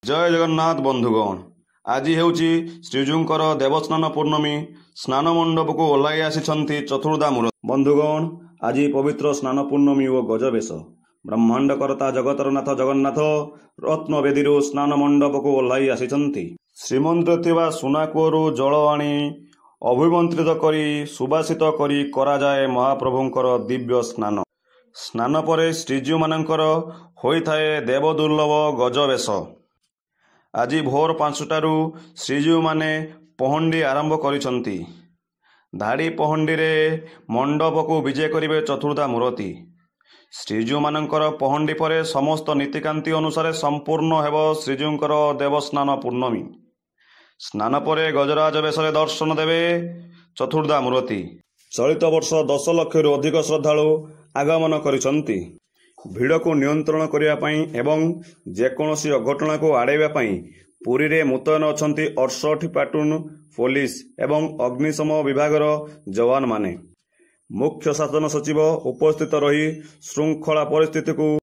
जय जगन्नाथ बंधुगण। आज हेउची श्रीजुंकर देवस्नान पूर्णमी। स्नान मंडप को ओह्लाई आसी चतुर्धा मूर्ति। बंधुगण, आज पवित्र स्नान पूर्णमी और गजवेश। ब्रह्मांड करता जगतर नाथ जगन्नाथ रत्नवेदी स्नान मंडप को ओह्लाई आसी श्रीमंदिर थिबा सुना कूअरु जल आनी अभिमंत्रित करी सुबासित करी करा जाए महाप्रभुंकर दिव्य स्नान। स्नान परे श्रीजीव मानकर होइथाए देवदुर्लभ गजवेश। आज भोर 5टारू श्रीजीव माने पहंडी आरंभ करिसंती। धाड़ी पहंडी रे मंडप को विजय करिवे चतुर्धा मूर्ति। श्रीजीव मानकर पहंडी परे समस्त नीतिकांति अनुसार संपूर्ण हेब श्रीजीवकर देवस्नान पूर्णमी। स्नान परे गजराज वेशरे दर्शन देवे चतुर्धा मूर्ति। चलित वर्ष 10 लाख अधिक श्रद्धालु आगमन करिसंती। भिड़ को नियंत्रण करने पाई एवं जेकोसी अघटना को आड़ाइबा पाई पुरी रे मुतयन अछंती 68 प्लाटून पुलिस एवं अग्निशम विभागर जवान माने। मुख्य शासन सचिव उपस्थित रही श्रृंखला परिस्थिति को